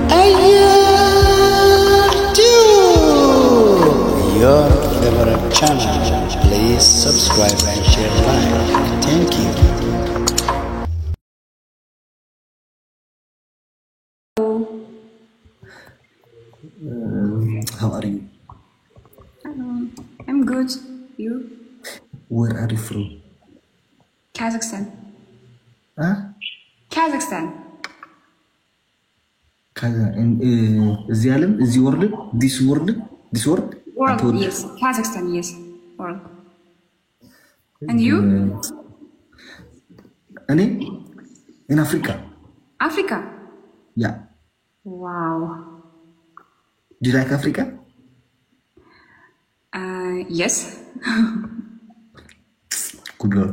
Your favorite channel. Please subscribe and share like. Thank you. How are you? Hello. I'm good. You? Where are you from? Kazakhstan. Huh? Kazakhstan. እዚህ ዓለም እዚህ ወርልድ this world አንተ World, ወርልድ yes. Kazakhstan, yes. World. And you? እኔ in Africa. Africa? Yeah. Wow. Do you like Africa? Yes. Good girl.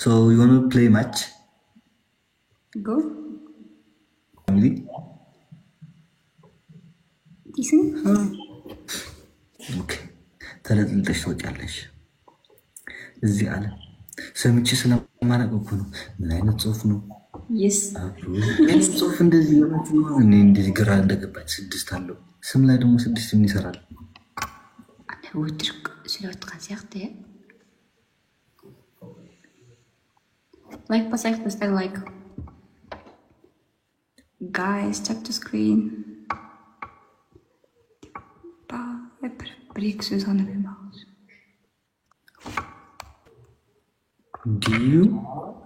So you want to play match? Go. Family? Decent. Okay. ተለጥልጠሽ ትወጫለሽ እዚህ ዓለም ሰምቼ ስለማላውቅ እኮ ነው። ምን አይነት ጽሁፍ ነው? Yes. ምን ጽሁፍ እንደዚህ የሆነች ነው? እኔ እንደዚህ ግራ እንደገባች ስድስት አለው ስም ላይ ደግሞ ስድስት ምን ይሰራል? أنا ودرك سلوت قاسيختي. Like pasayt basta like. Guys, check the screen. Break Susanne med mouse. Do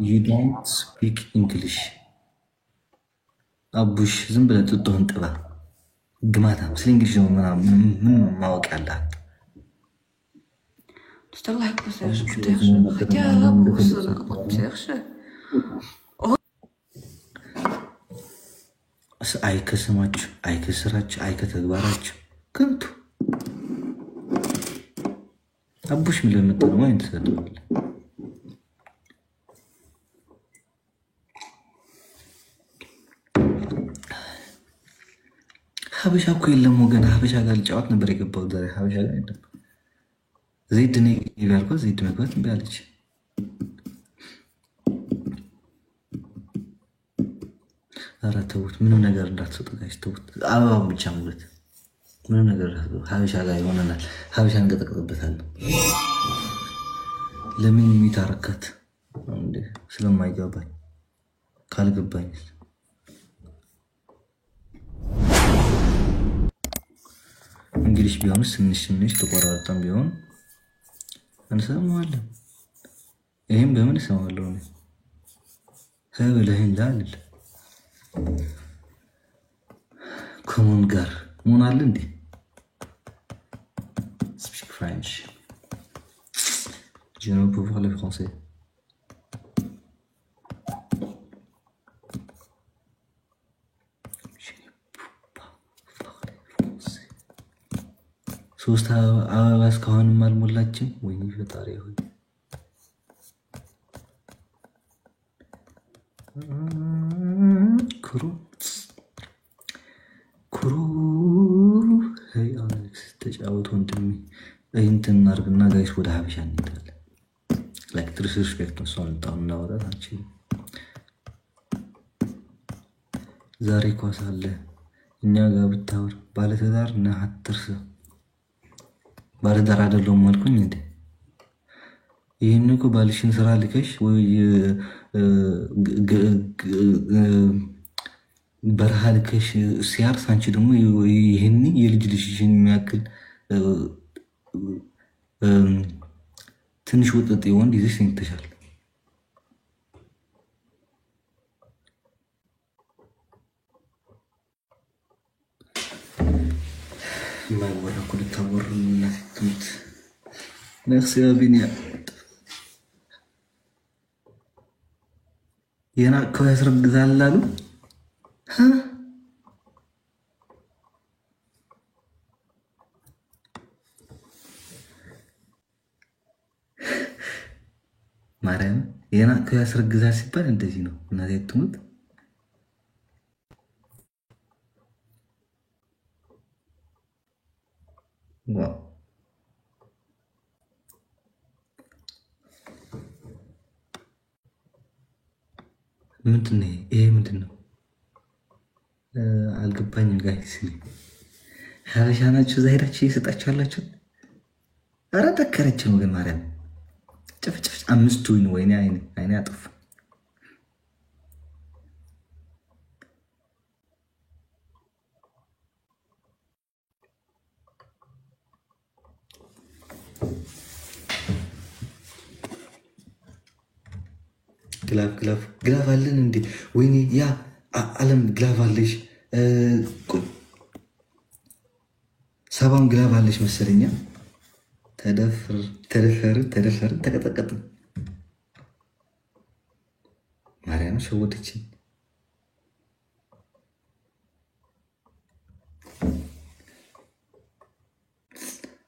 you don't speak English? አቡሽ ዝም ብለህ ጥጦህን ጥባ ግማታም ስለ እንግሊዝ ነው ምን ማወቅ ያለህ? Stel like pasayt хотя አይከስማችሁ አይከስራችሁ አይከተግባራችሁ ከንቱ አቡሽ ምን ለምትለው ወይ ተሰደዋል? ሀበሻ እኮ የለም ወገን። ሀበሻ ጋር ልጫወት ነበር የገባው ዛሬ ሀበሻ ጋር የለም። ዘይድ ነው ያልኳት። ዘይድ መግባት እምቢ አለች። ኧረ ተውት፣ ምንም ነገር እንዳትሰጡ ጋይስ ተውት። አበባውን ብቻ ሙሉት። ምንም ነገር ሀበሻ ጋር ይሆነናል። ሀበሻ እንቀጠቅጥበታለን። ለምን የሚታረካት እንዴ? ስለማይገባኝ ካልገባኝ እንግሊሽ ቢሆንስ ትንሽ ተቆራርጠን ቢሆን እንሰማዋለን። ይሄን በምን እሰማዋለሁ? ህብልህን ላልል ከሞን ጋር ሞን አለ እንዴ? Speak French. Je ne peux pas le français. ሶስት አበባ እስካሁንም አልሞላችም። ወይኔ ፈጣሪ ሆይ ኩሩ ሄይ አሌክስ ተጫወቱ ወንድሜ። እንትን እናድርግና ጋይስ ወደ ሀበሻ እንሄዳለን። ላይክ ዲስሪስፔክት ነው ሰው እንጣው እናወራለን። አንቺ ዛሬ ኳስ አለ እኛ ጋር ብታወር ባለትዳር ነህ አትርሳ። ባለትዳር አይደለሁም አልኩኝ እንዴ? ይሄን እኮ ባልሽን ስራ ልከሽ ወይ በረሃ ልከሽ ሲያርስ አንቺ ደግሞ ይሄን የልጅ ልጅሽን የሚያክል ትንሽ ወጥጥ ወንድ ይዘሽ ተኝተሻል። ማይወራ እኮ ልታወሩ እናትት ነፍስ ያቢኒያ የናቀው ያስረግዛል አሉ። ማርያም የናቀው ያስረግዛል ሲባል እንደዚህ ነው። እናቴ ትሙት ዋው ምንድነው ይሄ? ምንድነው? አልገባኝም ጋይስ። ሀበሻ ናችሁ እዛ ሄዳችሁ እየሰጣችኋላችሁ? ኧረ ተከረች ነው ግን ማርያም ጭፍጭፍ አምስቱ ወይኔ አይኔ አጠፋ። ግላፍ አለን እንዴ? ወይኔ ያ አለም ግላፍ አለሽ። ሰባም ግላፍ አለሽ መሰለኛ። ተደፈርን ተቀጠቀጥን። ማርያም ሸወደችን።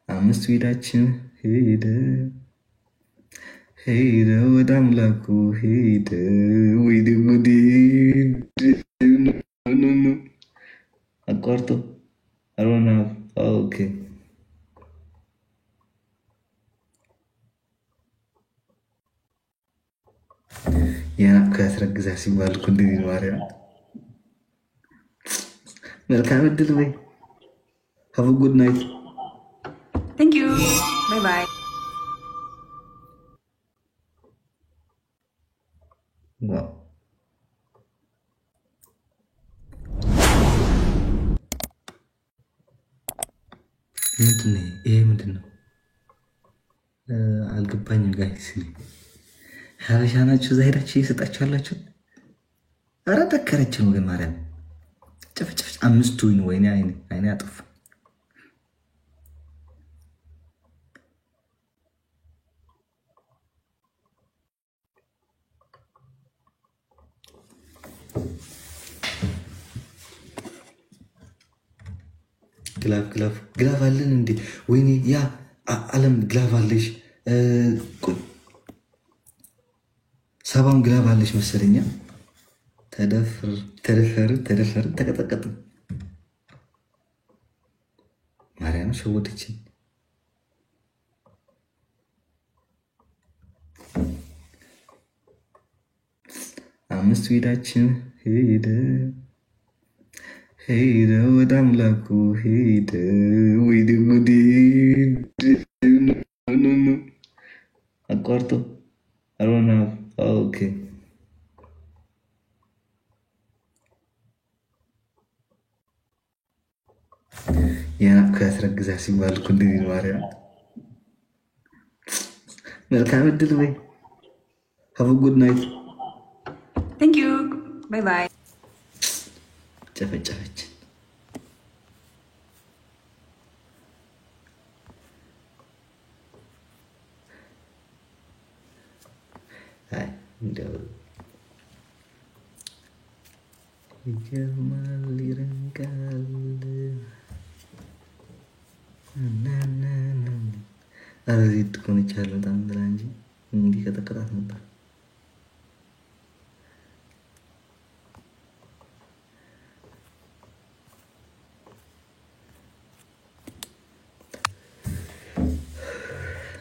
አምስት ሄዳችን ሄደ ወደ አምላኩ ሄደ። ወይኔ ጉዴ! አቋርጦ አሮና ኦኬ። የናፍቆ ያስረግዛ ሲባል እኮ እንደዚህ ነው። ማርያም መልካም እድል በይ። ሀቭ ጉድ ናይት። Thank you. Bye bye. ዋው ምንድን ነው ይሄ? ምንድን ነው? አልገባኝም ጋይስ። ሀበሻ ናችሁ እዛ ሄዳችሁ እየሰጣችኋላችሁ? ኧረ ተከረች ነው ግን ማርያም ጭፍጭፍ አምስቱ ወይኔ አይኔ አጠፋ። ግላፍ አለን እንዴ? ወይኔ ያ አለም ግላፍ አለሽ። ሰባም ግላፍ አለሽ መሰለኛ። ተደፈርን ተቀጠቀጥን። ማርያም ሸወደችን። አምስት ሄዳችን ሄደ ወደ አምላኩ ሄደ። ወይኔ ጉዴ! አቋርጦ አሮና ኦኬ። የናፍቆ ያስረግዛ ሲባል እኮ እንደዚህ ነው። ማርያም መልካም እድል በይ። ሀቭ ጉድ ናይት። Thank you. Bye bye. ጨፈጨፈችን። አይ እንደው ይገርማል ይረንቃል። ኧረ ዜድ እኮ ነች ያለው በጣም ብላ እንጂ እንዲህ ከጠቀጣት ነበር።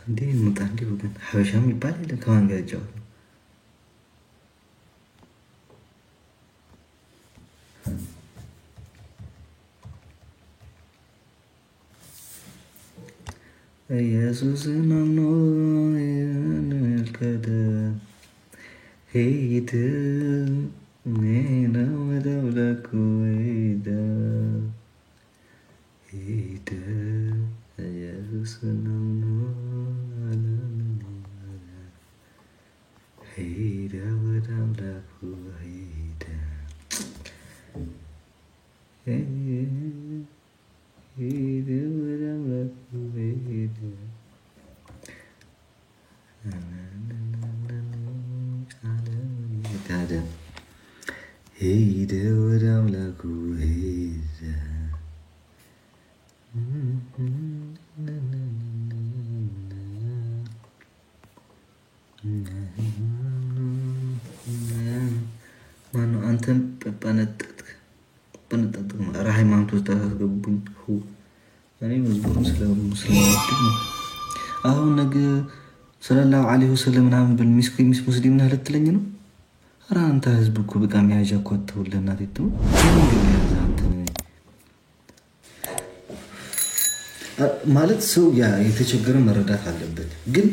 እንዴ እንውጣ እንዴ ወገን። ሀበሻ የሚባል የለም። ከማን ጋር ጫወት ነው? ኢየሱስን አምኖ ያልከደ ሄደ ኔና ወደ አምላኩ ሄደ ኢየሱስን አምኖ ሄደ ወደ አምላኩ ሄደ ወደ አምላኩ ሄደ። ሄደ ወደ አምላኩ ሄደ። ማነው አንተን በነጠጥክ ሃይማኖት ውስጥ አስገቡኝ። እኔ መዝሙሩን ስለምወድ ነው። አሁን ነገ ሰለላሁ ዐለይሂ ወሰለም ምናምን ብል ሚስ ሙስሊም ነህ ልትለኝ ነው? ኧረ አንተ ህዝብ እኮ በቃ መያዣ እኮ አተውልህ እናቴ ትሙ ማለት ሰው ያ የተቸገረ መረዳት አለበት። ግን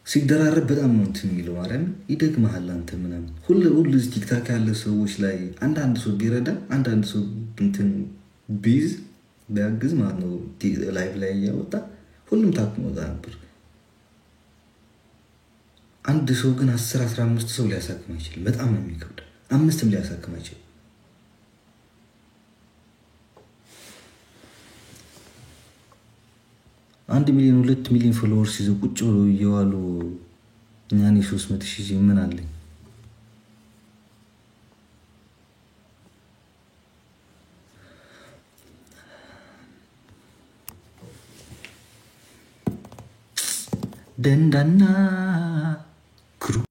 ሲደራረብ በጣም ነው እንትን የሚለው ማርያም ይደግመሃል። አንተ ምናምን ሁሉ ቲክታክ ያለ ሰዎች ላይ አንዳንድ ሰው ቢረዳ አንዳንድ ሰው እንትን ቢይዝ ቢያግዝ ማለት ነው ላይቭ ላይ እያወጣ ሁሉም ታክሞ ወጣ ነበር። አንድ ሰው ግን 10-15 ሰው ሊያሳክም አይችልም። በጣም ነው የሚከብድ። 5ም ሊያሳክም አይችልም። አንድ ሚሊዮን 2 ሚሊዮን ፎሎወርስ ይዘው ቁጭ ብሎ እየዋሉ እኛኔ 300,000 ምን አለኝ? ደንዳና